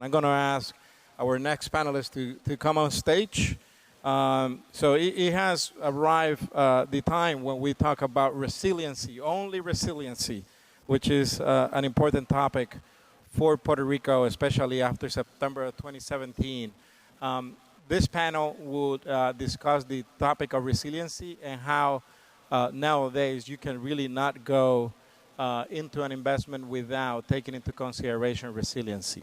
I'm going to ask our next panelist to come on stage. So it has arrived the time when we talk about resiliency, only resiliency, which is an important topic for Puerto Rico, especially after September 2017. This panel would discuss the topic of resiliency and how nowadays you can really not go into an investment without taking into consideration resiliency,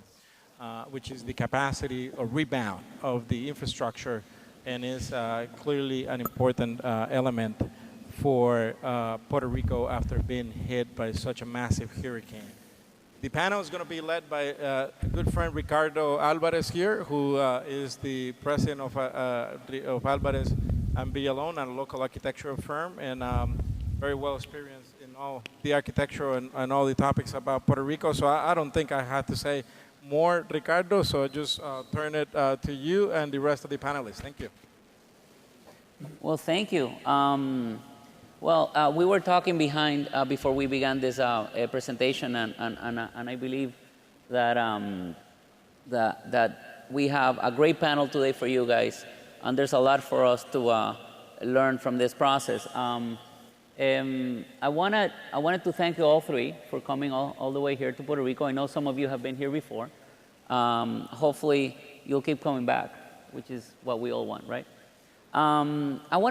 which is the capacity of rebound of the infrastructure, and is clearly an important element for Puerto Rico after being hit by such a massive hurricane. The panel is going to be led by a good friend Ricardo Alvárez here, who is the president of Alvárez and Villalón, a local architectural firm, and very well experienced in all the architecture and all the topics about Puerto Rico. So I don't think I have to say more, Ricardo, so I just turn it to you and the rest of the panelists. Thank you. Well, thank you. We were talking behind before we began this presentation, and I believe that that we have a great panel today for you guys, and there's a lot for us to learn from this process. I wanted to thank you all three for coming all the way here to Puerto Rico. I know some of you have been here before. Hopefully, you'll keep coming back, which is what we all want, right?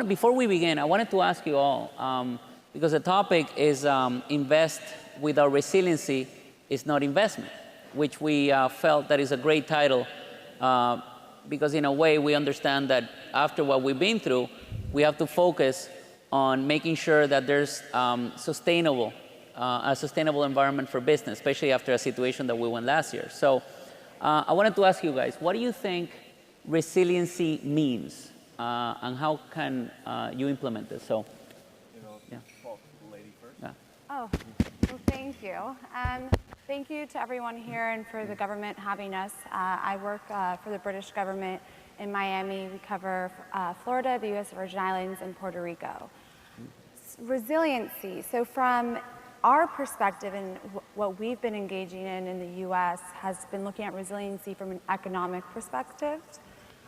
Before we begin, I wanted to ask you all, because the topic is invest without resiliency is not investment, which we felt that is a great title, because in a way we understand that after what we've been through, we have to focus on making sure that there's a sustainable environment for business, especially after a situation that we went last year. So I wanted to ask you guys, what do you think resiliency means? And how can you implement this? So, yeah. Call the lady first. Yeah. Oh, well, thank you. Thank you to everyone here and for the government having us. I work for the British government in Miami. We cover Florida, the U.S. Virgin Islands, and Puerto Rico. Resiliency. So from our perspective and what we've been engaging in the U.S. has been looking at resiliency from an economic perspective.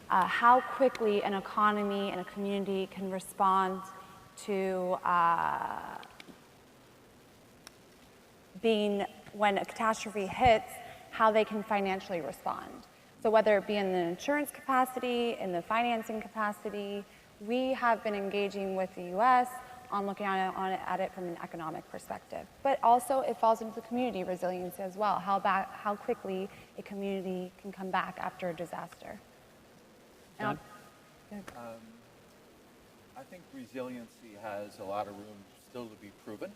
How quickly an economy and a community can respond to when a catastrophe hits, how they can financially respond. So whether it be in the insurance capacity, in the financing capacity, we have been engaging with the U.S. on looking at it from an economic perspective. But also it falls into the community resiliency as well, how quickly a community can come back after a disaster. I think resiliency has a lot of room still to be proven.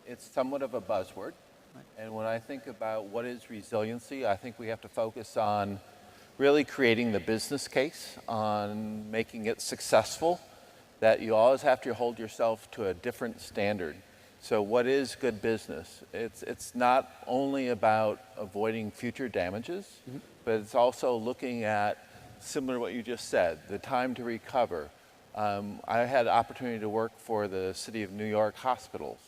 It's somewhat of a buzzword. Right. And when I think about what is resiliency, I think we have to focus on really creating the business case, on making it successful, that you always have to hold yourself to a different standard. So what is good business? It's not only about avoiding future damages, but it's also looking at, similar to what you just said, the time to recover. I had the opportunity to work for the City of New York hospitals,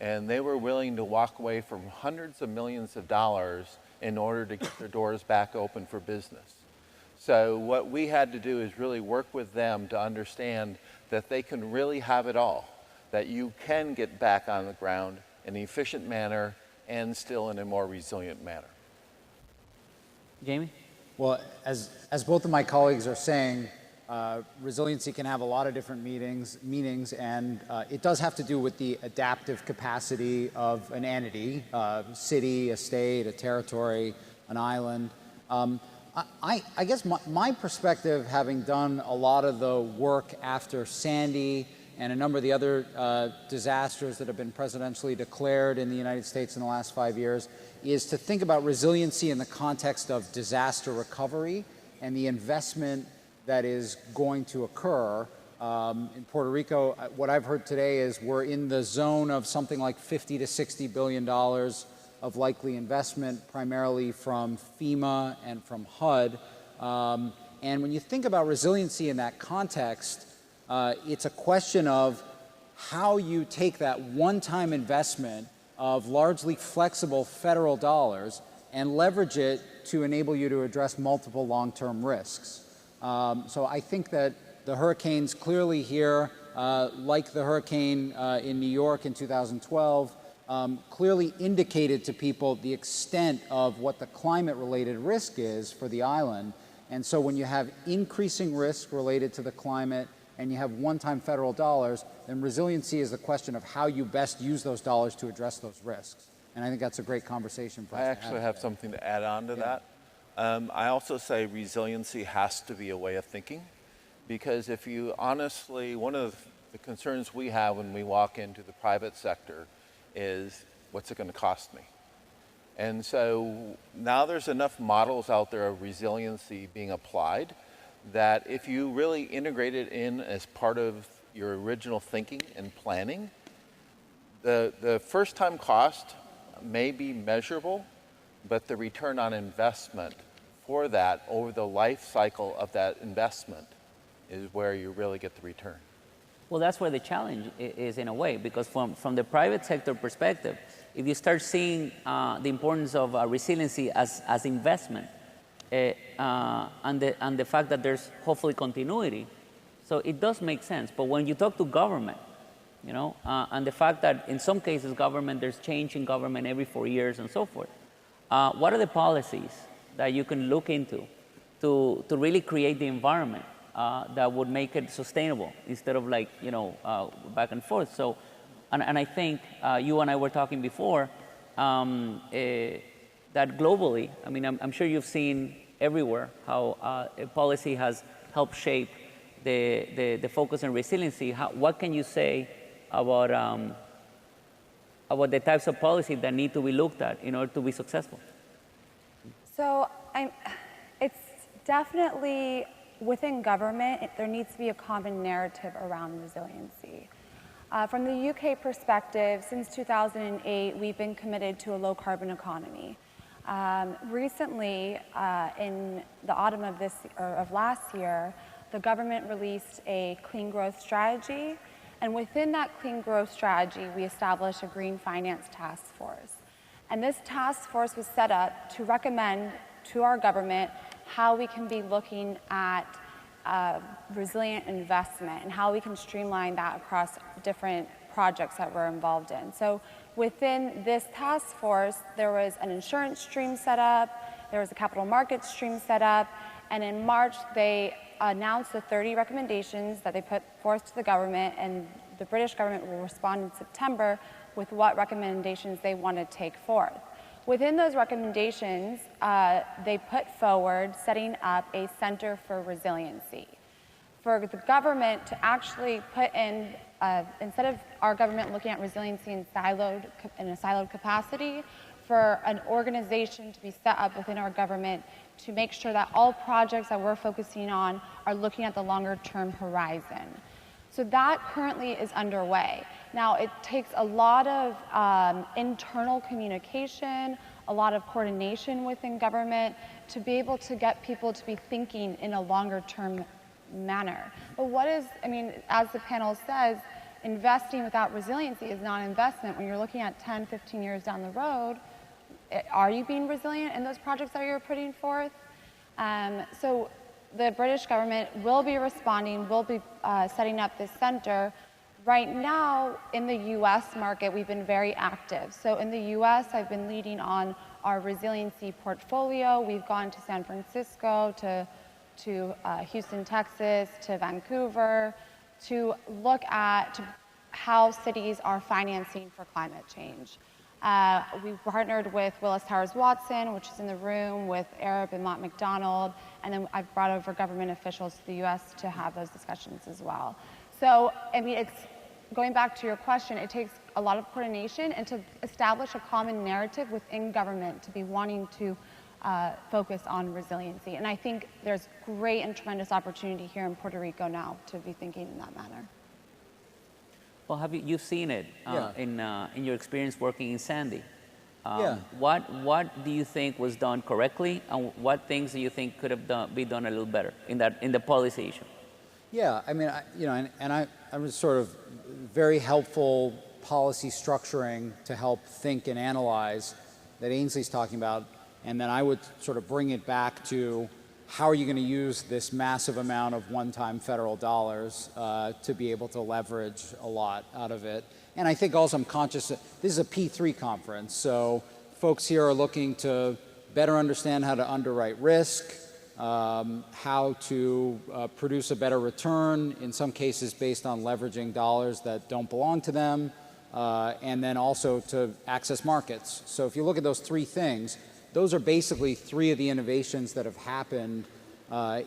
and they were willing to walk away from hundreds of millions of dollars in order to get their doors back open for business. So what we had to do is really work with them to understand that they can really have it all, that you can get back on the ground in an efficient manner and still in a more resilient manner. Jamie? Well, as both of my colleagues are saying, resiliency can have a lot of different meanings, and it does have to do with the adaptive capacity of an entity, city, a state, a territory, an island. I guess my perspective, having done a lot of the work after Sandy and a number of the other disasters that have been presidentially declared in the United States in the last 5 years, is to think about resiliency in the context of disaster recovery and the investment that is going to occur. In Puerto Rico, what I've heard today is we're in the zone of something like $50 to $60 billion of likely investment, primarily from FEMA and from HUD. And when you think about resiliency in that context, it's a question of how you take that one-time investment of largely flexible federal dollars and leverage it to enable you to address multiple long-term risks. So I think that the hurricanes clearly here, like the hurricane in New York in 2012, clearly indicated to people the extent of what the climate-related risk is for the island. And so when you have increasing risk related to the climate and you have one-time federal dollars, then resiliency is the question of how you best use those dollars to address those risks. And I think that's a great conversation for us I to actually have have something to add on to that. I also say resiliency has to be a way of thinking, because if you honestly, one of the concerns we have when we walk into the private sector is, what's it going to cost me? And so now there's enough models out there of resiliency being applied that if you really integrate it in as part of your original thinking and planning, the first time cost may be measurable, but the return on investment for that over the life cycle of that investment is where you really get the return. Well, that's where the challenge is in a way, because from the private sector perspective, if you start seeing the importance of resiliency as investment and the fact that there's hopefully continuity, so it does make sense. But when you talk to government, you know, and the fact that in some cases government, there's change in government every 4 years and so forth, what are the policies that you can look into to really create the environment that would make it sustainable instead of like, you know, back and forth. So, and I think you and I were talking before that globally, I mean, I'm sure you've seen everywhere how policy has helped shape the focus on resiliency. What can you say about the types of policy that need to be looked at in order to be successful? So it's definitely within government, there needs to be a common narrative around resiliency. From the UK perspective, since 2008, we've been committed to a low carbon economy. Recently, in the autumn of last year, the government released a clean growth strategy. And within that clean growth strategy, we established a green finance task force. And this task force was set up to recommend to our government how we can be looking at resilient investment and how we can streamline that across different projects that we're involved in. So within this task force, there was an insurance stream set up, there was a capital markets stream set up, and in March, they announced the 30 recommendations that they put forth to the government, and the British government will respond in September with what recommendations they want to take forth. Within those recommendations, they put forward setting up a Center for Resiliency. For the government to actually put in, instead of our government looking at resiliency in a siloed capacity, for an organization to be set up within our government to make sure that all projects that we're focusing on are looking at the longer term horizon. So that currently is underway. Now, it takes a lot of internal communication, a lot of coordination within government to be able to get people to be thinking in a longer term manner. But as the panel says, investing without resiliency is not investment. When you're looking at 10, 15 years down the road, are you being resilient in those projects that you're putting forth? So the British government will be responding, will be setting up this center. Right now, in the US market, we've been very active. So in the US, I've been leading on our resiliency portfolio. We've gone to San Francisco, to Houston, Texas, to Vancouver, to look at how cities are financing for climate change. We've partnered with Willis Towers Watson, which is in the room, with Arab and Mott McDonald, and then I've brought over government officials to the US to have those discussions as well. So, it's going back to your question, it takes a lot of coordination and to establish a common narrative within government to be wanting to focus on resiliency. And I think there's great and tremendous opportunity here in Puerto Rico now to be thinking in that manner. Well, you've seen it in your experience working in Sandy? What do you think was done correctly, and what things do you think could have be done a little better in the policy issue? Yeah, I was sort of very helpful policy structuring to help think and analyze that Ainsley's talking about And then I would sort of bring it back to how are you going to use this massive amount of one-time federal dollars to be able to leverage a lot out of it. And I think also I'm conscious that this is a P3 conference, so folks here are looking to better understand how to underwrite risk, how to produce a better return, in some cases based on leveraging dollars that don't belong to them, and then also to access markets. So if you look at those three things, those are basically three of the innovations that have happened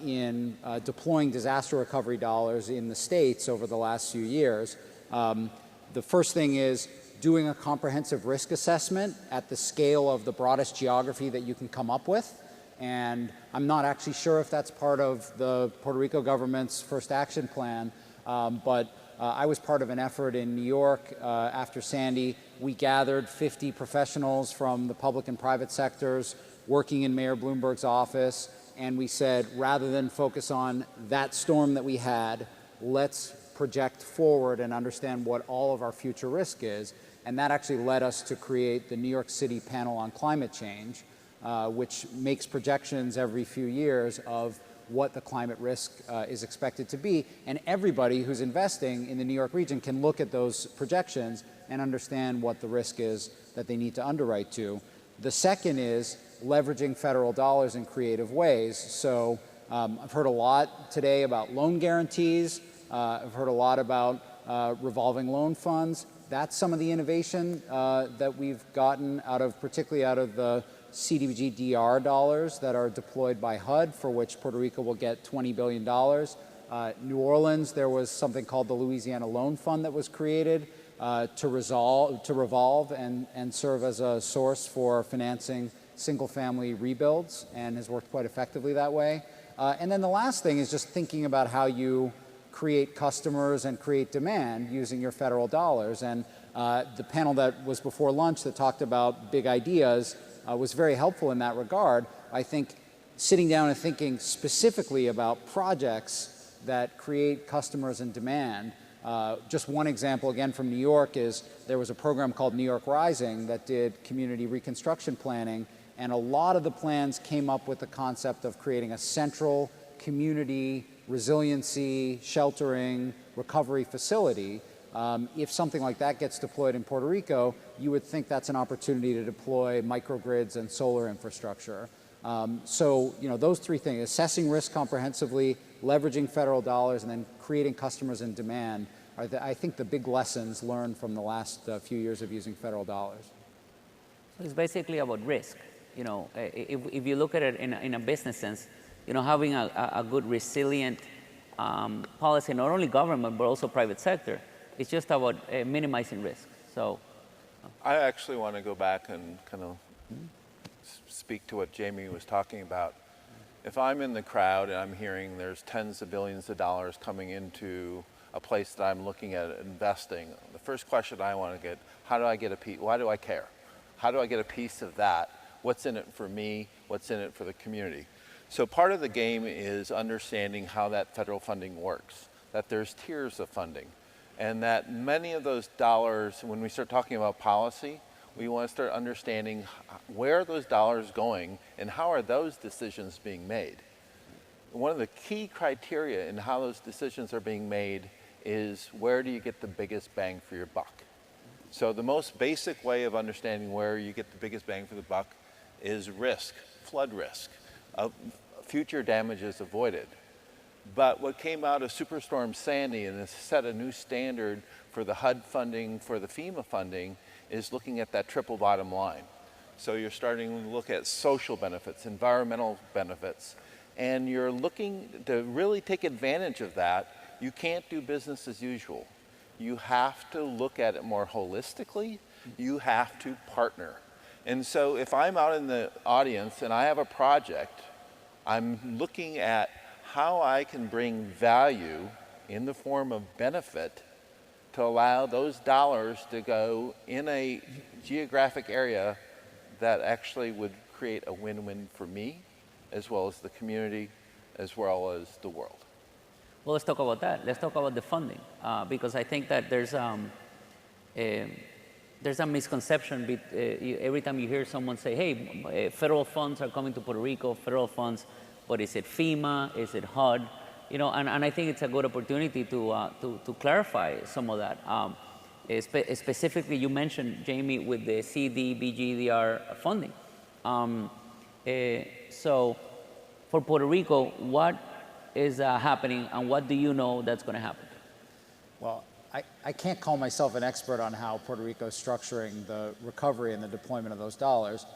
in deploying disaster recovery dollars in the States over the last few years. The first thing is doing a comprehensive risk assessment at the scale of the broadest geography that you can come up with. And I'm not actually sure if that's part of the Puerto Rico government's first action plan, but I was part of an effort in New York after Sandy. We gathered 50 professionals from the public and private sectors working in Mayor Bloomberg's office, and we said, rather than focus on that storm that we had, let's project forward and understand what all of our future risk is. And that actually led us to create the New York City Panel on Climate Change, which makes projections every few years of what the climate risk is expected to be. And everybody who's investing in the New York region can look at those projections and understand what the risk is that they need to underwrite to. The second is leveraging federal dollars in creative ways. So I've heard a lot today about loan guarantees. I've heard a lot about revolving loan funds. That's some of the innovation that we've gotten out of, particularly out of the CDBG DR dollars that are deployed by HUD, for which Puerto Rico will get $20 billion. New Orleans, there was something called the Louisiana Loan Fund that was created to revolve and serve as a source for financing single-family rebuilds, and has worked quite effectively that way. And then the last thing is just thinking about how you create customers and create demand using your federal dollars. And the panel that was before lunch that talked about big ideas was very helpful in that regard. I think sitting down and thinking specifically about projects that create customers and demand. Just one example, again, from New York is there was a program called New York Rising that did community reconstruction planning, and a lot of the plans came up with the concept of creating a central community resiliency, sheltering, recovery facility. If something like that gets deployed in Puerto Rico, you would think that's an opportunity to deploy microgrids and solar infrastructure. So, you know, those three things, assessing risk comprehensively, leveraging federal dollars, and then creating customers and demand are, I think, the big lessons learned from the last few years of using federal dollars. It's basically about risk. You know, if you look at it in a business sense, you know, having a good resilient policy, not only government, but also private sector, it's just about minimizing risk. So, I actually want to go back and kind of speak to what Jamie was talking about. If I'm in the crowd and I'm hearing there's tens of billions of dollars coming into a place that I'm looking at investing, the first question I want to get, how do I get a piece? Why do I care? How do I get a piece of that? What's in it for me? What's in it for the community? So part of the game is understanding how that federal funding works, that there's tiers of funding, and that many of those dollars, when we start talking about policy, we want to start understanding where are those dollars going and how are those decisions being made. One of the key criteria in how those decisions are being made is where do you get the biggest bang for your buck. So the most basic way of understanding where you get the biggest bang for the buck is risk, flood risk, future damages avoided. But what came out of Superstorm Sandy and has set a new standard for the HUD funding, for the FEMA funding, is looking at that triple bottom line. So you're starting to look at social benefits, environmental benefits, and you're looking to really take advantage of that. You can't do business as usual. You have to look at it more holistically. You have to partner. And so if I'm out in the audience and I have a project, I'm looking at how I can bring value in the form of benefit to allow those dollars to go in a geographic area that actually would create a win-win for me, as well as the community, as well as the world. well, let's talk about that. Let's talk about the funding, because I think that there's there's a misconception. Every time you hear someone say, hey, federal funds are coming to Puerto Rico, federal funds, but is it FEMA, is it HUD? You know, and I think it's a good opportunity to clarify some of that. Specifically, you mentioned, Jamie, with the CDBG-DR funding. So for Puerto Rico, what is happening, and what do you know that's going to happen? Well, I can't call myself an expert on how Puerto Rico is structuring the recovery and the deployment of those dollars.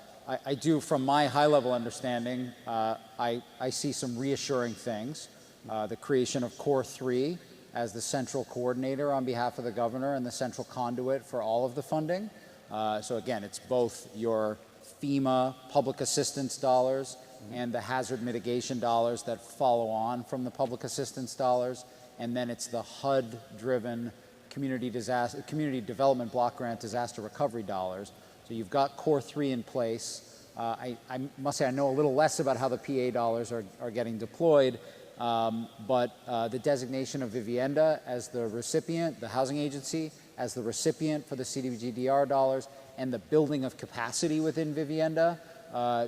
I do, from my high-level understanding, I see some reassuring things. The creation of Core 3 as the central coordinator on behalf of the governor and the central conduit for all of the funding. So again, it's both your FEMA public assistance dollars and the hazard mitigation dollars that follow on from the public assistance dollars. And then it's the HUD-driven community development block grant disaster recovery dollars. So you've got Core 3 in place. I must say I know a little less about how the PA dollars are getting deployed, but the designation of Vivienda as the recipient, the housing agency as the recipient for the CDBG-DR dollars, and the building of capacity within Vivienda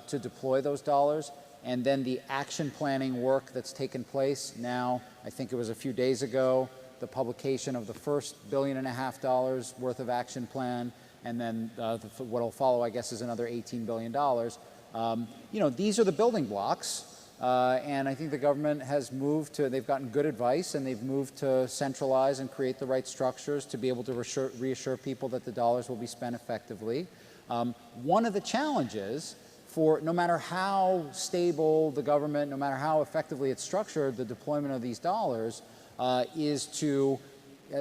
to deploy those dollars, and then the action planning work that's taken place now. I think it was a few days ago, the publication of the first $1.5 billion worth of action plan, and then what will follow, I guess, is another $18 billion. You know, these are the building blocks, and I think the government has moved to, they've gotten good advice, and they've moved to centralize and create the right structures to be able to reassure people that the dollars will be spent effectively. One of the challenges for no matter how stable the government, no matter how effectively it's structured, the deployment of these dollars is to,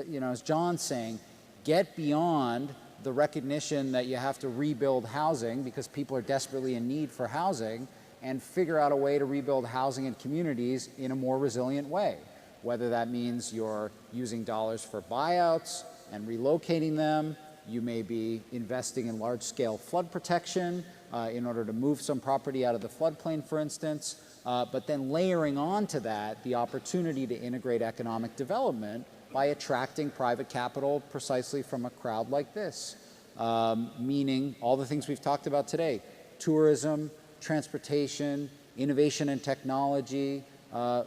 you know, as John's saying, get beyond the recognition that you have to rebuild housing because people are desperately in need for housing, and figure out a way to rebuild housing and communities in a more resilient way. Whether that means you're using dollars for buyouts and relocating them, you may be investing in large-scale flood protection in order to move some property out of the floodplain, for instance, but then layering onto that the opportunity to integrate economic development by attracting private capital precisely from a crowd like this, meaning all the things we've talked about today: tourism, transportation, innovation and technology,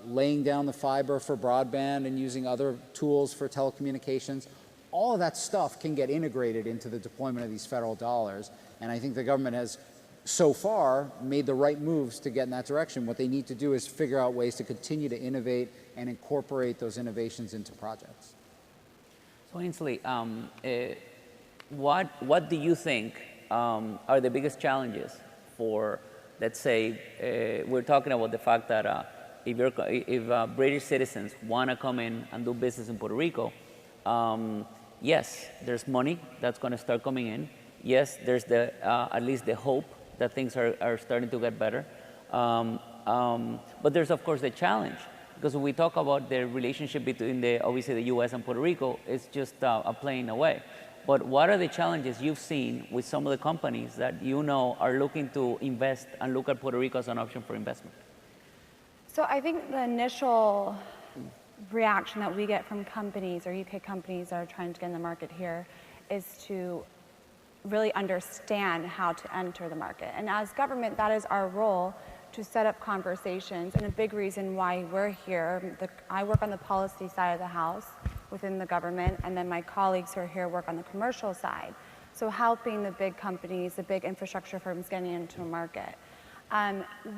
laying down the fiber for broadband and using other tools for telecommunications. All of that stuff can get integrated into the deployment of these federal dollars, and I think the government has so far made the right moves to get in that direction. What they need to do is figure out ways to continue to innovate and incorporate those innovations into projects. So Ainsley, what do you think are the biggest challenges for, let's say, we're talking about the fact that if British citizens want to come in and do business in Puerto Rico, yes, there's money that's going to start coming in. Yes, there's the at least the hope that things are starting to get better. But there's, of course, the challenge. Because when we talk about the relationship between obviously the U.S. and Puerto Rico, it's just a playing away. But what are the challenges you've seen with some of the companies that you know are looking to invest and look at Puerto Rico as an option for investment? So I think the initial reaction that we get from companies or UK companies that are trying to get in the market here is to really understand how to enter the market. And as government, that is our role, to set up conversations. And a big reason why we're here, I work on the policy side of the house within the government, and then my colleagues who are here work on the commercial side. So helping the big companies, the big infrastructure firms getting into a market.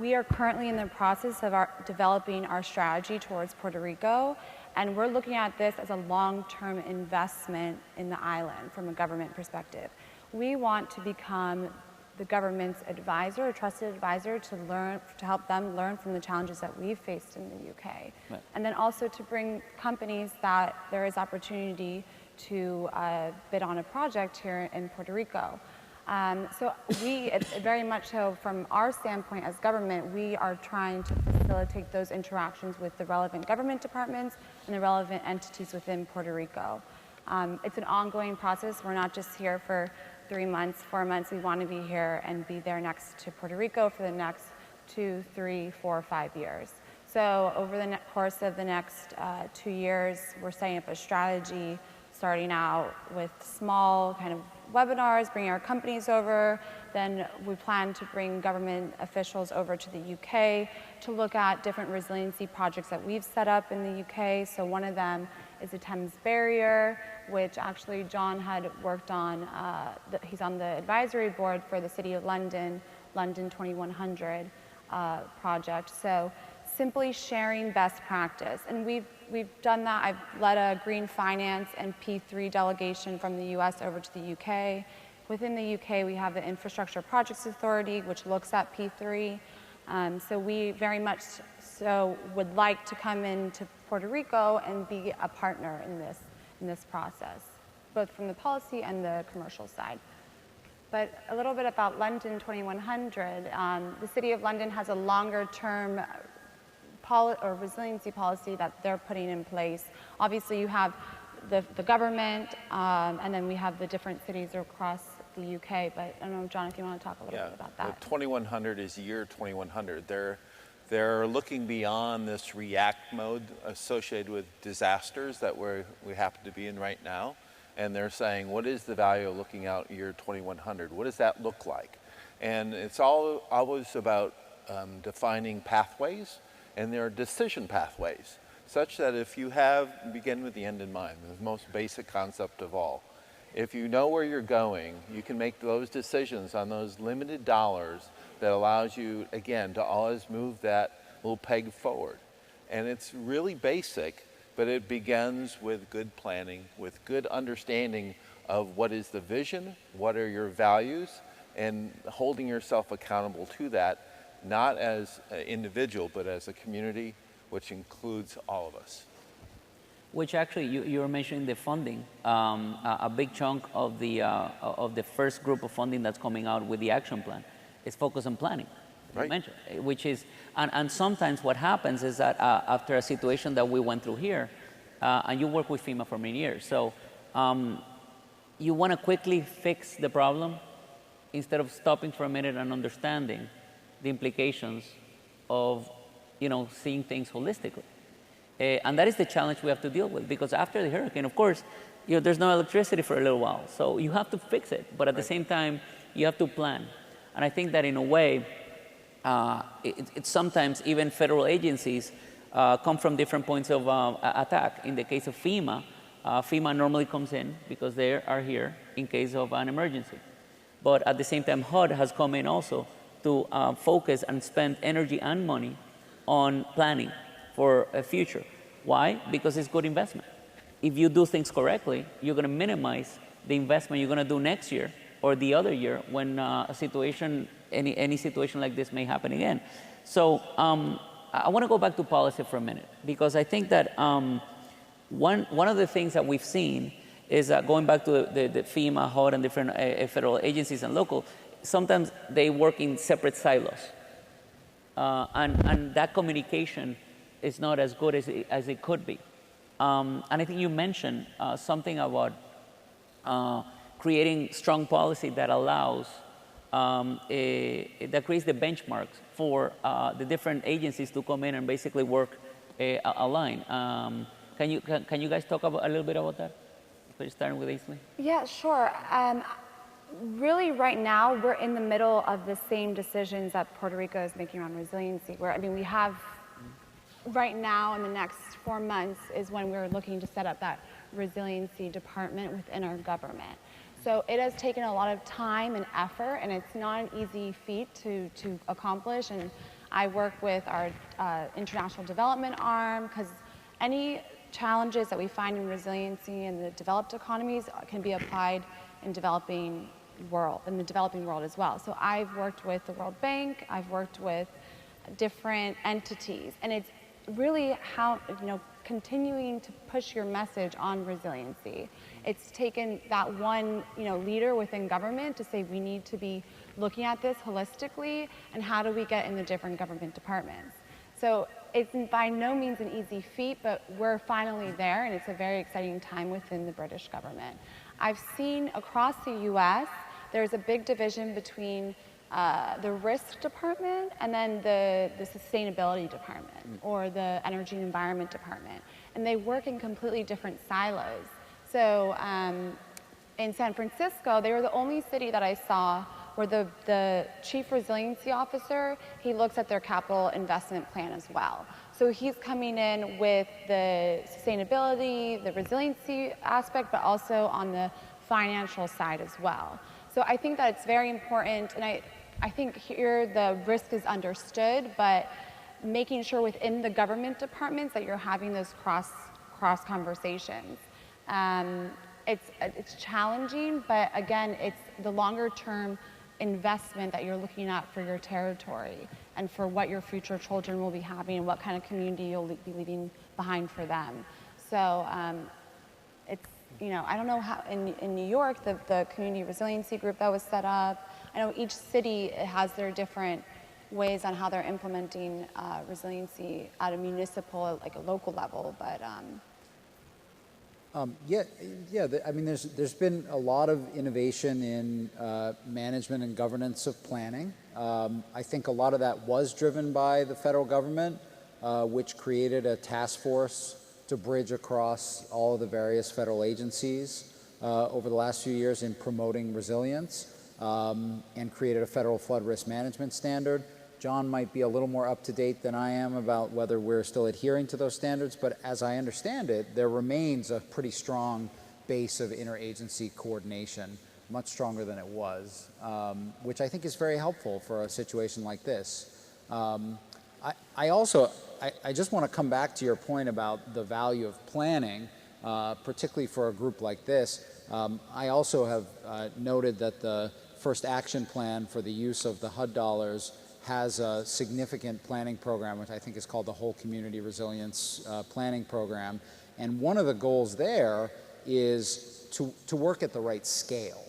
We are currently in the process of developing our strategy towards Puerto Rico, and we're looking at this as a long-term investment in the island from a government perspective. We want to become the government's advisor, a trusted advisor, to help them learn from the challenges that we've faced in the UK. Right. And then also to bring companies that there is opportunity to bid on a project here in Puerto Rico. So it's very much so from our standpoint as government, we are trying to facilitate those interactions with the relevant government departments and the relevant entities within Puerto Rico. It's an ongoing process. We're not just here for 3 months, 4 months. We want to be here and be there next to Puerto Rico for the next 2, 3, 4, 5 years. So over the course of the next 2 years, we're setting up a strategy, starting out with small kind of webinars, bringing our companies over. Then we plan to bring government officials over to the UK to look at different resiliency projects that we've set up in the UK. So one of them is the Thames Barrier, which actually John had worked on. He's on the advisory board for the City of London, London 2100 project. So simply sharing best practice. And we've done that. I've led a green finance and P3 delegation from the US over to the UK. Within the UK, we have the Infrastructure Projects Authority, which looks at P3. So we very much so would like to come into Puerto Rico and be a partner in this process, both from the policy and the commercial side. But a little bit about London 2100. The City of London has a longer-term resiliency policy that they're putting in place. Obviously, you have the government, and then we have the different cities across the UK. But I don't know, John, if you want to talk a little bit about that. The 2100 is year 2100. They're looking beyond this react mode associated with disasters that we happen to be in right now. And they're saying, what is the value of looking out year 2100? What does that look like? And it's always about defining pathways, and there are decision pathways, such that if you begin with the end in mind, the most basic concept of all. If you know where you're going, you can make those decisions on those limited dollars that allows you, again, to always move that little peg forward. And it's really basic, but it begins with good planning, with good understanding of what is the vision, what are your values, and holding yourself accountable to that, not as an individual, but as a community, which includes all of us. Which actually, you were mentioning the funding. A big chunk of the first group of funding that's coming out with the action plan is focused on planning, right. You mentioned, which is, and sometimes what happens is that after a situation that we went through here, and you work with FEMA for many years, so you want to quickly fix the problem instead of stopping for a minute and understanding the implications of, seeing things holistically. And that is the challenge we have to deal with, because after the hurricane, of course, there's no electricity for a little while. So you have to fix it, but at the same time, you have to plan. And I think that in a way, it's sometimes even federal agencies come from different points of attack. In the case of FEMA, FEMA normally comes in because they are here in case of an emergency. But at the same time, HUD has come in also to focus and spend energy and money on planning for a future. Why? Because it's good investment. If you do things correctly, you're going to minimize the investment you're going to do next year or the other year when a situation, any situation like this may happen again. So I want to go back to policy for a minute, because I think that one of the things that we've seen is that going back to the FEMA, HUD, and different federal agencies and local, sometimes they work in separate silos. And that communication is not as good as it could be. And I think you mentioned something about creating strong policy that allows, that creates the benchmarks for the different agencies to come in and basically work aligned. Can you guys talk a little bit about that? Starting with Ainsley? Yeah, sure. Really, right now, we're in the middle of the same decisions that Puerto Rico is making around resiliency, where, we have, right now, in the next 4 months, is when we're looking to set up that resiliency department within our government. So it has taken a lot of time and effort, and it's not an easy feat to accomplish. And I work with our international development arm, because any challenges that we find in resiliency in the developed economies can be applied in the developing world as well. So I've worked with the World Bank, I've worked with different entities, and it's really how, continuing to push your message on resiliency. It's taken that one, leader within government to say we need to be looking at this holistically, and how do we get in the different government departments. So it's by no means an easy feat, but we're finally there, and it's a very exciting time within the British government. I've seen across the US, there's a big division between the risk department and then the sustainability department or the energy and environment department. And they work in completely different silos. So in San Francisco, they were the only city that I saw where the chief resiliency officer, he looks at their capital investment plan as well. So he's coming in with the sustainability, the resiliency aspect, but also on the financial side as well. So I think that it's very important, and I think here the risk is understood, but making sure within the government departments that you're having those cross conversations. It's challenging, but again, it's the longer term investment that you're looking at for your territory and for what your future children will be having and what kind of community you'll be leaving behind for them. So it's, you know, I don't know how in New York, the community resiliency group that was set up, I know each city has their different ways on how they're implementing resiliency at a municipal, like a local level, but I mean, there's been a lot of innovation in management and governance of planning. I think a lot of that was driven by the federal government, which created a task force to bridge across all of the various federal agencies over the last few years in promoting resilience, and created a federal flood risk management standard. John might be a little more up to date than I am about whether we're still adhering to those standards, but as I understand it, there remains a pretty strong base of interagency coordination, much stronger than it was, which I think is very helpful for a situation like this. I just want to come back to your point about the value of planning, particularly for a group like this. I also have noted that the first action plan for the use of the HUD dollars has a significant planning program, which I think is called the Whole Community Resilience Planning Program. And one of the goals there is to work at the right scale,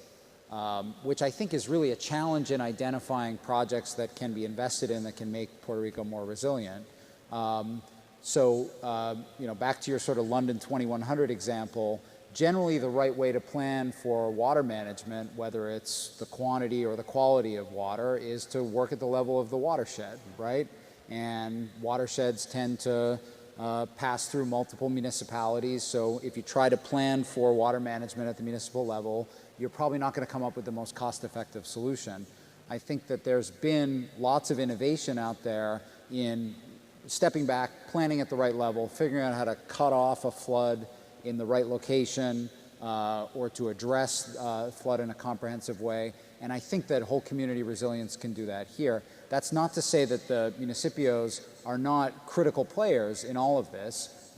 which I think is really a challenge in identifying projects that can be invested in that can make Puerto Rico more resilient. You know, back to your sort of London 2100 example, generally the right way to plan for water management, whether it's the quantity or the quality of water, is to work at the level of the watershed, right? And watersheds tend to pass through multiple municipalities, so if you try to plan for water management at the municipal level, you're probably not going to come up with the most cost-effective solution. I think that there's been lots of innovation out there in stepping back, planning at the right level, figuring out how to cut off a flood in the right location, or to address flood in a comprehensive way. And I think that whole community resilience can do that here. That's not to say that the municipios are not critical players in all of this.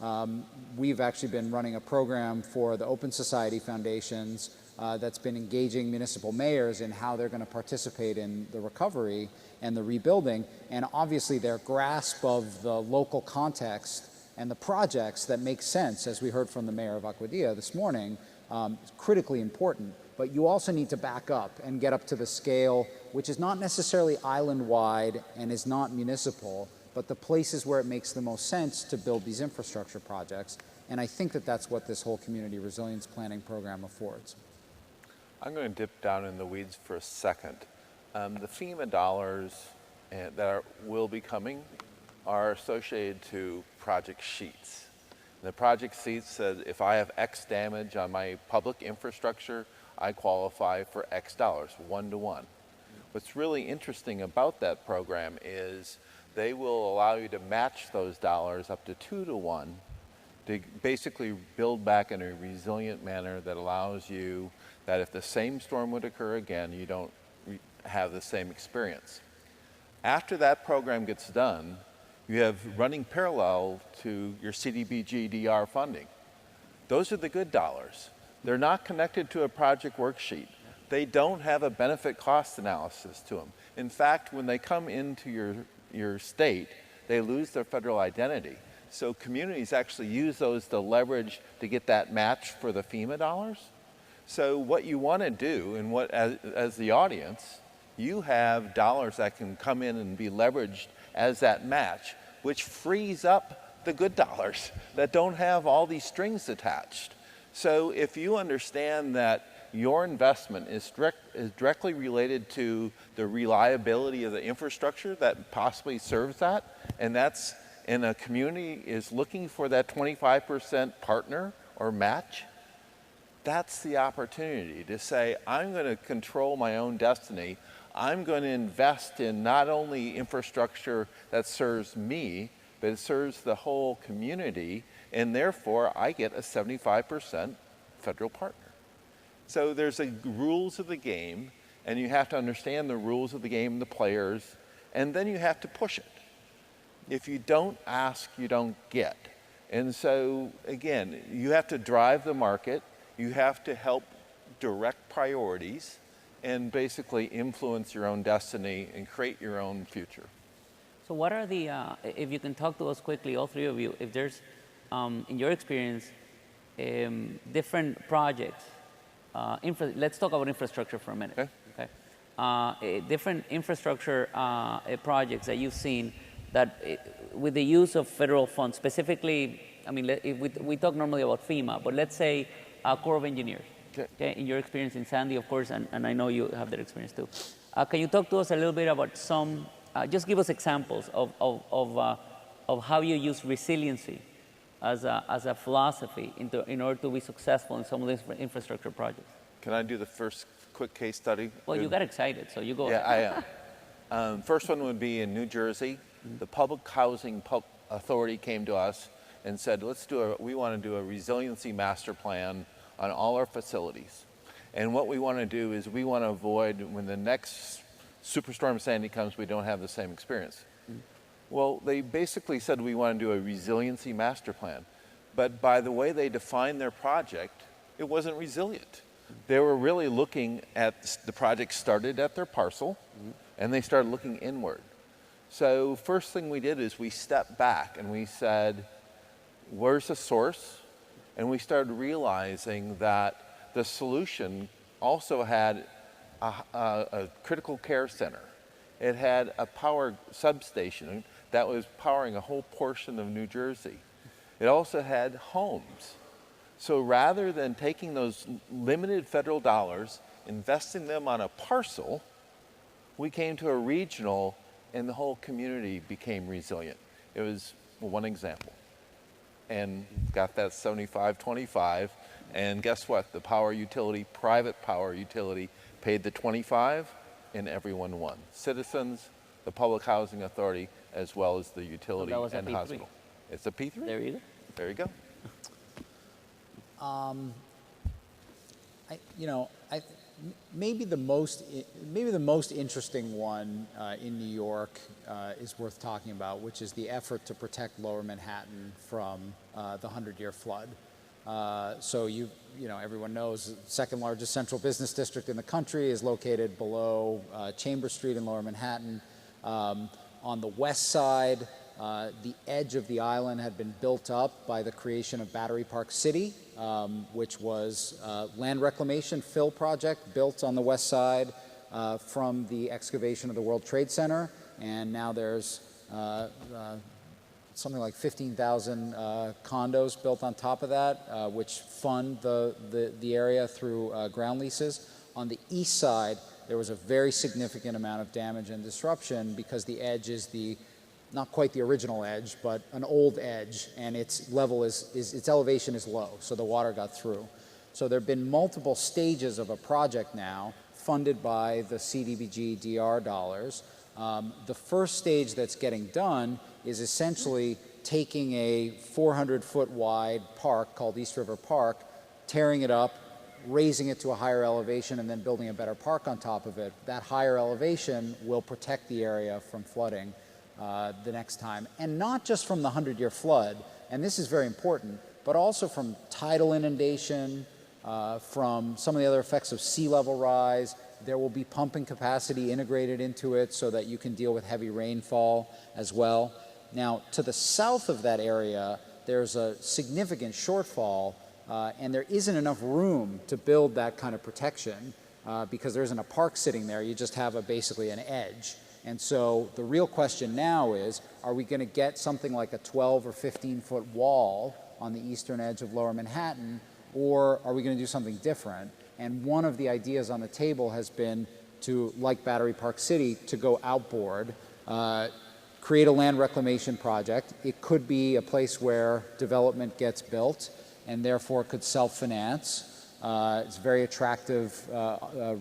We've actually been running a program for the Open Society Foundations that's been engaging municipal mayors in how they're going to participate in the recovery and the rebuilding. And obviously their grasp of the local context and the projects that make sense, as we heard from the mayor of Aguadilla this morning, is critically important. But you also need to back up and get up to the scale, which is not necessarily island-wide and is not municipal, but the places where it makes the most sense to build these infrastructure projects. And I think that that's what this whole community resilience planning program affords. I'm going to dip down in the weeds for a second. The FEMA dollars that will be coming are associated to project sheets. The project sheet said if I have X damage on my public infrastructure, I qualify for X dollars, 1-to-1. What's really interesting about that program is they will allow you to match those dollars up to 2-to-1 to basically build back in a resilient manner that allows you that if the same storm would occur again, you don't have the same experience. After that program gets done, you have running parallel to your CDBG-DR funding. Those are the good dollars. They're not connected to a project worksheet. They don't have a benefit cost analysis to them. In fact, when they come into your state, they lose their federal identity. So communities actually use those to leverage to get that match for the FEMA dollars. So what you want to do, and what as the audience, you have dollars that can come in and be leveraged as that match, which frees up the good dollars that don't have all these strings attached. So if you understand that your investment is directly related to the reliability of the infrastructure that possibly serves that, and that's in a community is looking for that 25% partner or match, that's the opportunity to say, I'm going to control my own destiny. I'm going to invest in not only infrastructure that serves me, but it serves the whole community, and therefore I get a 75% federal partner. So there's rules of the game, and you have to understand the rules of the game, the players, and then you have to push it. If you don't ask, you don't get. And so, again, you have to drive the market, you have to help direct priorities, and basically influence your own destiny and create your own future. So what are the, if you can talk to us quickly, all three of you, if there's, in your experience, different projects, let's talk about infrastructure for a minute. Okay. Different infrastructure projects that you've seen that with the use of federal funds, specifically, I mean, we talk normally about FEMA, but let's say Corps of Engineers. Okay, in your experience in Sandy, of course, and I know you have that experience too. Can you talk to us a little bit about some, just give us examples of how you use resiliency as a philosophy in order to be successful in some of these infrastructure projects? Can I do the first quick case study? Well, you got excited, so you go Yeah, ahead. I am. First one would be in New Jersey. The Public Housing Authority came to us and said, we want to do a resiliency master plan on all our facilities. And what we want to do is we want to avoid when the next Superstorm Sandy comes, we don't have the same experience. Well, they basically said we want to do a resiliency master plan. But by the way they defined their project, it wasn't resilient. They were really looking at, the project started at their parcel, and they started looking inward. So first thing we did is we stepped back and we said, where's the source? And we started realizing that the solution also had a critical care center. It had a power substation that was powering a whole portion of New Jersey. It also had homes. So rather than taking those limited federal dollars, investing them on a parcel, we came to a regional and the whole community became resilient. It was one example. And got that 75-25, and guess what? The power utility, private power utility, paid the 25, and everyone won. Citizens, the Public Housing Authority, as well as the utility and hospital. It's a P3. There you go. There you go. Maybe the most interesting one in New York is worth talking about, which is the effort to protect Lower Manhattan from the 100-year flood. So everyone knows the second largest central business district in the country is located below Chambers Street in Lower Manhattan. On the west side, the edge of the island had been built up by the creation of Battery Park City, which was a land reclamation fill project built on the west side from the excavation of the World Trade Center. And now there's something like 15,000 condos built on top of that, which fund the area through ground leases. On the east side, there was a very significant amount of damage and disruption because the edge is not quite the original edge, but an old edge, and its elevation is low, so the water got through. So there have been multiple stages of a project now funded by the CDBG DR dollars. The first stage that's getting done is essentially taking a 400-foot wide park called East River Park, tearing it up, raising it to a higher elevation, and then building a better park on top of it. That higher elevation will protect the area from flooding the next time. And not just from the 100-year flood, and this is very important, but also from tidal inundation, from some of the other effects of sea level rise. There will be pumping capacity integrated into it so that you can deal with heavy rainfall as well. Now, to the south of that area, there's a significant shortfall, and there isn't enough room to build that kind of protection because there isn't a park sitting there. You just have basically an edge. And so the real question now is, are we going to get something like a 12 or 15-foot wall on the eastern edge of Lower Manhattan, or are we going to do something different? And one of the ideas on the table has been to, like Battery Park City, to go outboard, create a land reclamation project. It could be a place where development gets built and therefore could self-finance. It's a very attractive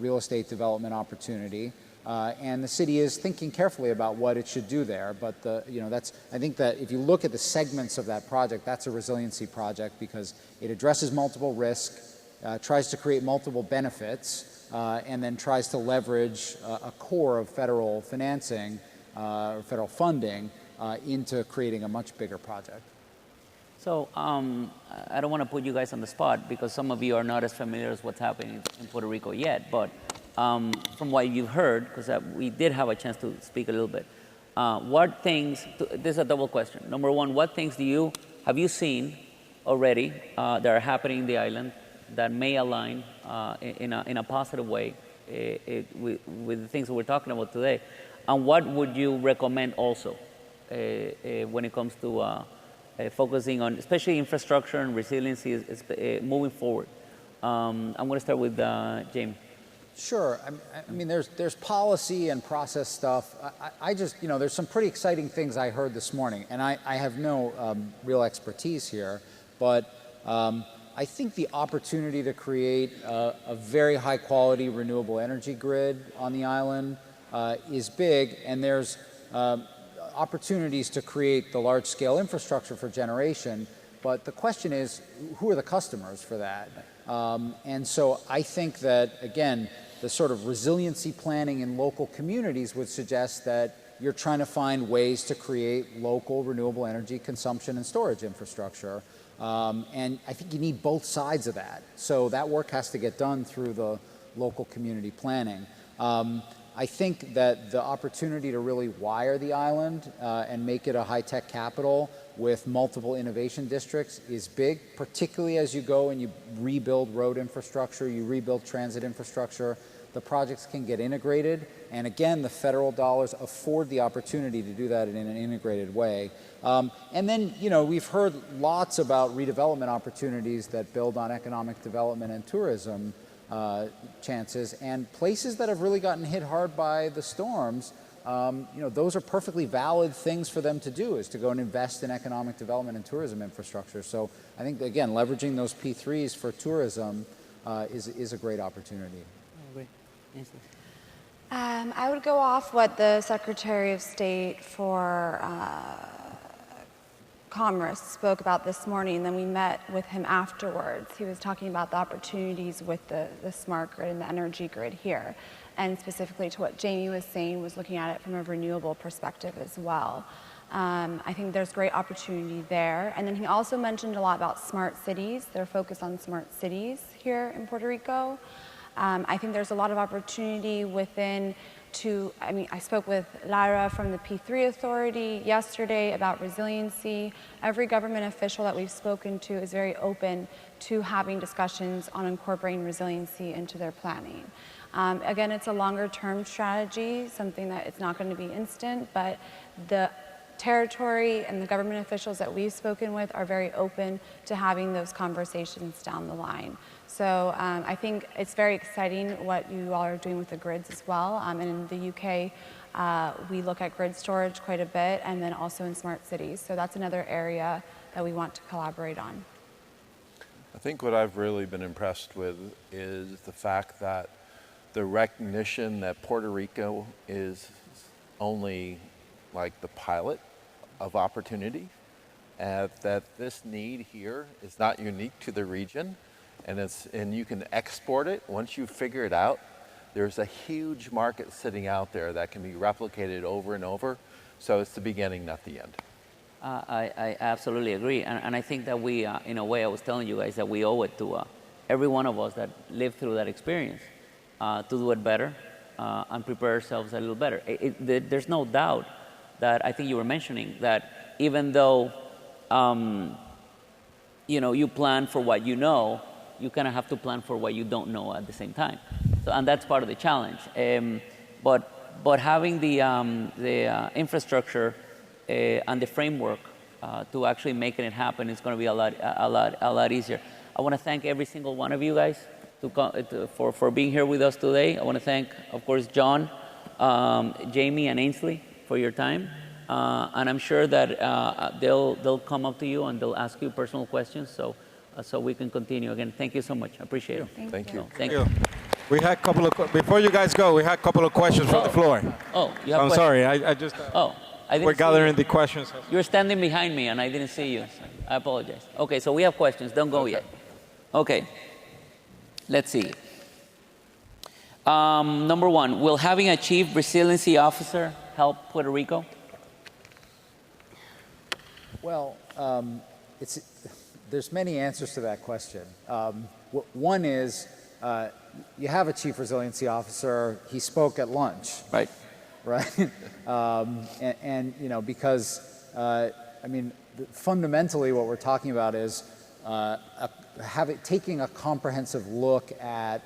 real estate development opportunity. And the city is thinking carefully about what it should do there. But I think that if you look at the segments of that project, that's a resiliency project because it addresses multiple risks, tries to create multiple benefits, and then tries to leverage a core of federal financing or federal funding into creating a much bigger project. So I don't want to put you guys on the spot because some of you are not as familiar as what's happening in Puerto Rico yet, but from what you've heard, because we did have a chance to speak a little bit, what things, this is a double question. Number one, what things have you seen already that are happening in the island that may align in a positive way with the things that we're talking about today? And what would you recommend also when it comes to focusing on, especially infrastructure and resiliency moving forward? I'm going to start with Jamie. Sure. I mean, there's policy and process stuff. I just, there's some pretty exciting things I heard this morning, and I have no real expertise here, but I think the opportunity to create a very high quality renewable energy grid on the island is big, and there's opportunities to create the large scale infrastructure for generation, but the question is, who are the customers for that? And so I think that, again, the sort of resiliency planning in local communities would suggest that you're trying to find ways to create local renewable energy consumption and storage infrastructure. And I think you need both sides of that. So that work has to get done through the local community planning. I think that the opportunity to really wire the island and make it a high-tech capital with multiple innovation districts is big, particularly as you go and you rebuild road infrastructure, you rebuild transit infrastructure. The projects can get integrated, and again, the federal dollars afford the opportunity to do that in an integrated way. And then, we've heard lots about redevelopment opportunities that build on economic development and tourism chances, and places that have really gotten hit hard by the storms, those are perfectly valid things for them to do, is to go and invest in economic development and tourism infrastructure. So I think, again, leveraging those P3s for tourism is a great opportunity. I would go off what the Secretary of State for Commerce spoke about this morning, and then we met with him afterwards. He was talking about the opportunities with the smart grid and the energy grid here, and specifically to what Jamie was saying, was looking at it from a renewable perspective as well. I think there's great opportunity there. And then he also mentioned a lot about smart cities, their focus on smart cities here in Puerto Rico. I think there's a lot of opportunity I spoke with Lara from the P3 Authority yesterday about resiliency. Every government official that we've spoken to is very open to having discussions on incorporating resiliency into their planning. Again, it's a longer term strategy, something that it's not going to be instant, but the territory and the government officials that we've spoken with are very open to having those conversations down the line. So I think it's very exciting what you all are doing with the grids as well. And in the UK, we look at grid storage quite a bit, and then also in smart cities. So that's another area that we want to collaborate on. I think what I've really been impressed with is the fact that the recognition that Puerto Rico is only like the pilot of opportunity, that this need here is not unique to the region, and you can export it. Once you figure it out, there's a huge market sitting out there that can be replicated over and over. So it's the beginning, not the end. I absolutely agree, and I think that we, in a way, I was telling you guys that we owe it to every one of us that lived through that experience to do it better and prepare ourselves a little better. There's no doubt that I think you were mentioning that even though you plan for what you know, you kind of have to plan for what you don't know at the same time. So, and that's part of the challenge. But having the infrastructure and the framework to actually making it happen is going to be a lot easier. I want to thank every single one of you guys for being here with us today. I want to thank, of course, John, Jamie, and Ainsley for your time. And I'm sure that they'll come up to you and they'll ask you personal questions. So so we can continue. Again, thank you so much. I appreciate it. Thank you. Thank you. We had a couple of, before you guys go, we had a couple of questions from the floor. Oh, you have I'm questions? sorry, I just, Oh, I didn't we're see gathering you. the questions. You're standing behind me, and I didn't see you. So I apologize. Okay, so we have questions. Don't go yet. Okay. Let's see. Number one, will having a chief resiliency officer help Puerto Rico? Well, there's many answers to that question. One is, you have a chief resiliency officer. He spoke at lunch, Right. right? And you know, because I mean, fundamentally, what we're talking about is taking a comprehensive look at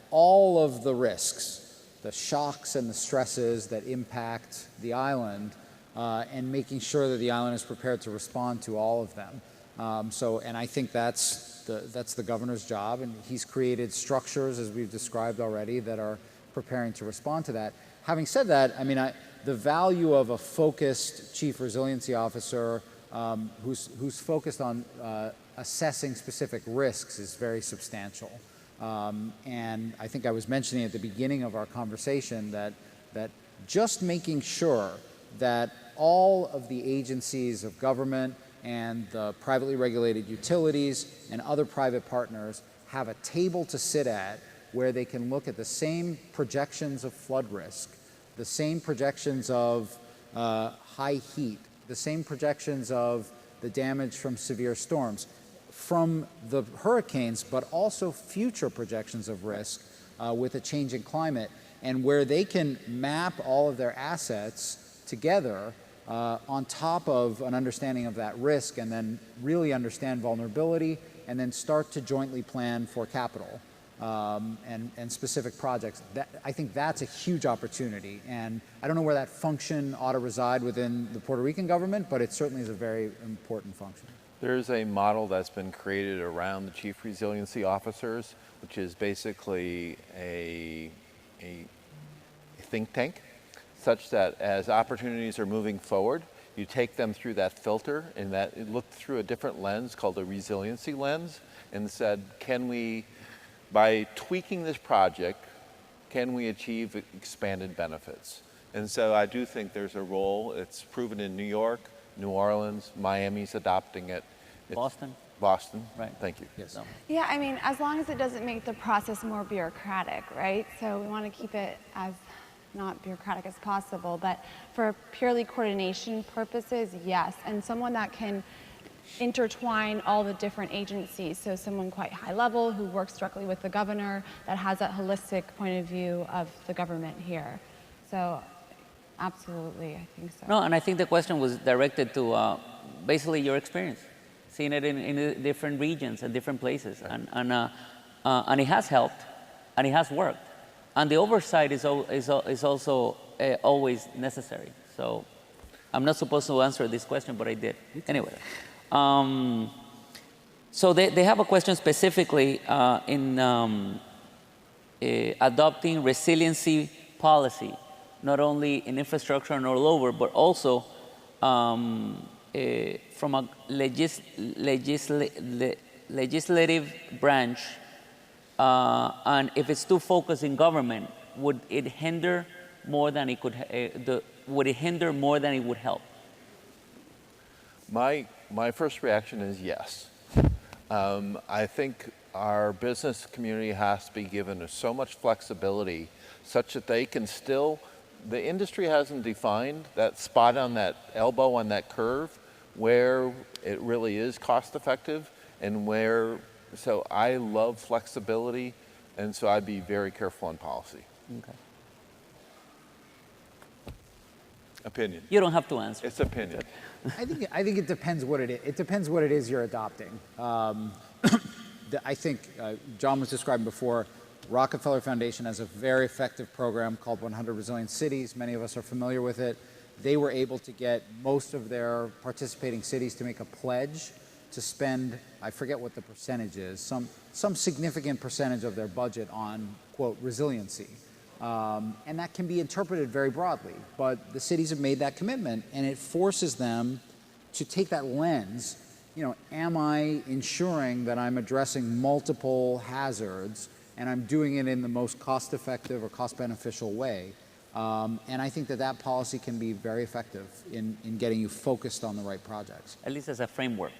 all of the risks, the shocks and the stresses that impact the island, and making sure that the island is prepared to respond to all of them. And I think that's the governor's job, and he's created structures, as we've described already, that are preparing to respond to that. Having said that, I mean, the value of a focused chief resiliency officer who's focused on assessing specific risks is very substantial. And I think I was mentioning at the beginning of our conversation that just making sure that all of the agencies of government and the privately regulated utilities and other private partners have a table to sit at where they can look at the same projections of flood risk, the same projections of high heat, the same projections of the damage from severe storms, from the hurricanes, but also future projections of risk with a changing climate, and where they can map all of their assets together on top of an understanding of that risk, and then really understand vulnerability, and then start to jointly plan for capital and specific projects. I think that's a huge opportunity, and I don't know where that function ought to reside within the Puerto Rican government, but it certainly is a very important function. There's a model that's been created around the chief resiliency officers, which is basically a think tank, such that as opportunities are moving forward, you take them through that filter, and that it looked through a different lens called a resiliency lens, and said, can we, by tweaking this project, can we achieve expanded benefits? And so I do think there's a role. It's proven in New York, New Orleans, Miami's adopting it. Boston? Boston, Right. Thank you. Yes. So, Yeah, I mean, as long as it doesn't make the process more bureaucratic, right? So we want to keep it as not bureaucratic as possible, but for purely coordination purposes, yes. And someone that can intertwine all the different agencies. So someone quite high level who works directly with the governor that has that holistic point of view of the government here. So absolutely, I think so. no, and I think the question was directed to basically your experience, seeing it in different regions and different places, and it has helped, and it has worked, and the oversight is also always necessary. So I'm not supposed to answer this question, but I did anyway. So they have a question specifically in adopting resiliency policy, not only in infrastructure and all over, but also from a legislative branch, and if it's too focused in government, would it hinder more than it could? Would it hinder more than it would help? My first reaction is yes. I think our business community has to be given so much flexibility such that they can still, the industry hasn't defined that spot on that elbow on that curve where it really is cost effective and where, so I love flexibility, and so I'd be very careful on policy. Okay. Opinion. You don't have to answer. It's opinion. I think it depends what it is. It depends what it is you're adopting. I think John was describing before, Rockefeller Foundation has a very effective program called 100 Resilient Cities. Many of us are familiar with it. They were able to get most of their participating cities to make a pledge to spend, I forget what the percentage is, some significant percentage of their budget on, quote, resiliency. And that can be interpreted very broadly, but the cities have made that commitment, and it forces them to take that lens am I ensuring that I'm addressing multiple hazards and I'm doing it in the most cost-effective or cost-beneficial way? And I think that policy can be very effective in getting you focused on the right projects. At least as a framework.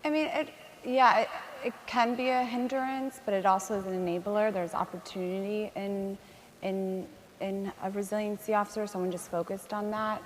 I mean, it can be a hindrance, but it also is an enabler. There's opportunity in a resiliency officer, someone just focused on that.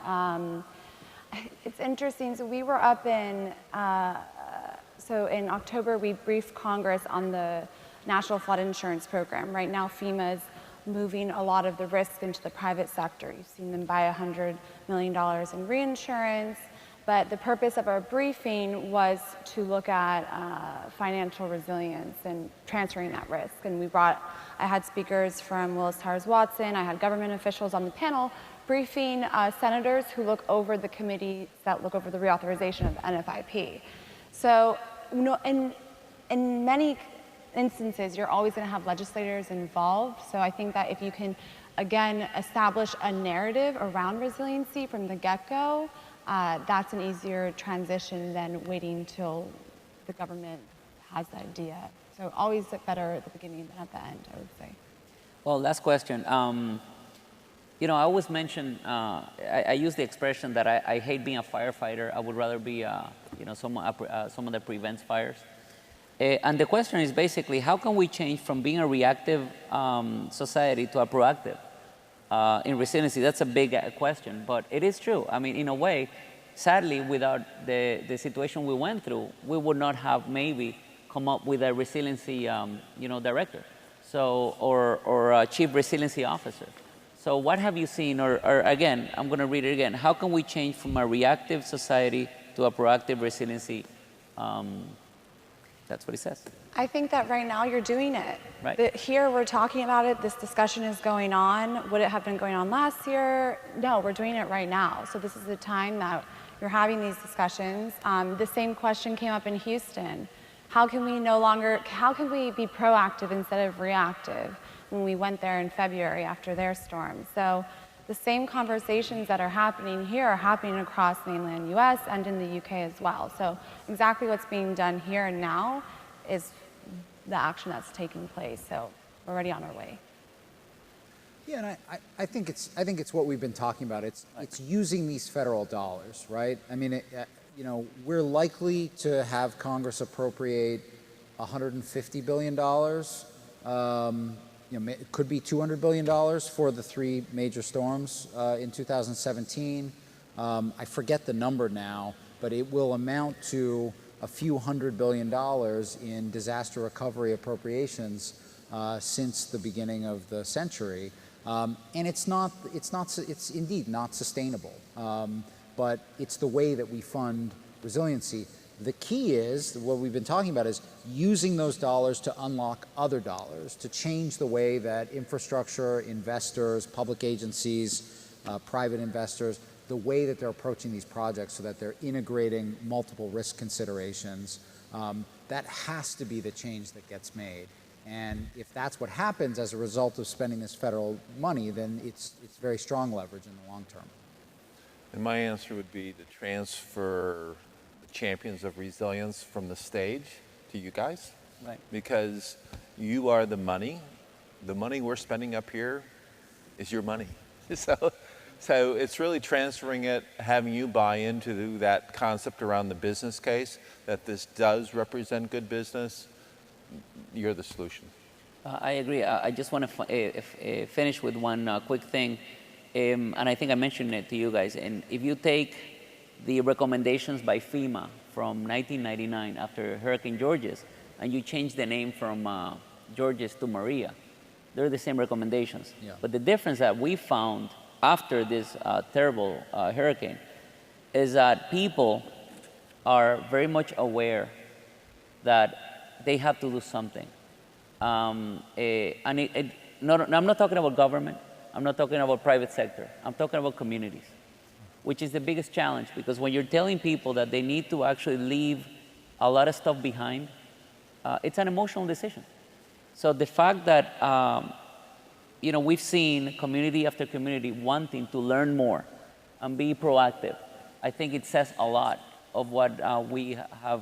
It's interesting. So we were up in October, we briefed Congress on the National Flood Insurance Program. Right now, FEMA is moving a lot of the risk into the private sector. You've seen them buy $100 million in reinsurance. But the purpose of our briefing was to look at financial resilience and transferring that risk. And I had speakers from Willis Towers Watson, I had government officials on the panel briefing senators who look over the committees that look over the reauthorization of the NFIP. So in many instances, you're always going to have legislators involved. So I think that if you can, again, establish a narrative around resiliency from the get-go, that's an easier transition than waiting till the government has the idea. So always better at the beginning than at the end, I would say. Well, last question. I always mention, I use the expression that I hate being a firefighter. I would rather be, someone that prevents fires. And the question is basically, how can we change from being a reactive society to a proactive? In resiliency, that's a big question, but it is true. I mean, in a way, sadly, without the situation we went through, we would not have maybe come up with a resiliency, director, or a chief resiliency officer. So what have you seen, or again, I'm going to read it again. How can we change from a reactive society to a proactive resiliency? That's what he says. I think that right now you're doing it. Right. Here we're talking about it, this discussion is going on. Would it have been going on last year? No, we're doing it right now. So this is the time that you're having these discussions. The same question came up in Houston. How can we be proactive instead of reactive when we went there in February after their storm? So the same conversations that are happening here are happening across mainland US and in the UK as well. So exactly what's being done here and now is the action that's taking place. So we're already on our way. Yeah, and I think it's what we've been talking about. It's using these federal dollars, right? I mean, we're likely to have Congress appropriate $150 billion. It could be $200 billion for the three major storms in 2017. I forget the number now, but it will amount to a few $100 billion in disaster recovery appropriations since the beginning of the century. And it's indeed not sustainable. But it's the way that we fund resiliency. The key is, what we've been talking about, is using those dollars to unlock other dollars, to change the way that infrastructure, investors, public agencies, private investors, the way that they're approaching these projects so that they're integrating multiple risk considerations. That has to be the change that gets made. And if that's what happens as a result of spending this federal money, then it's very strong leverage in the long term. And my answer would be to transfer the champions of resilience from the stage to you guys. Right. Because you are the money. The money we're spending up here is your money. So it's really transferring it, having you buy into that concept around the business case, that this does represent good business. You're the solution. I agree. I just want to finish with one quick thing. And I think I mentioned it to you guys. And if you take the recommendations by FEMA from 1999 after Hurricane Georges, and you change the name from Georges to Maria, they're the same recommendations. Yeah. But the difference that we found after this terrible hurricane is that people are very much aware that they have to do something. I'm not talking about government. I'm not talking about private sector. I'm talking about communities, which is the biggest challenge, because when you're telling people that they need to actually leave a lot of stuff behind, it's an emotional decision. So the fact that we've seen community after community wanting to learn more and be proactive, I think it says a lot of what we have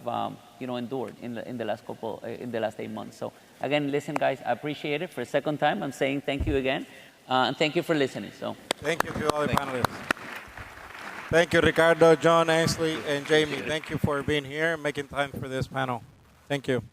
endured in the last 8 months. So again, listen, guys, I appreciate it. For a second time, I'm saying thank you again, and thank you for listening. So thank you to all the panelists. Thank you, Ricardo, John, Ainsley, and Jamie. Thank you for being here and making time for this panel. Thank you.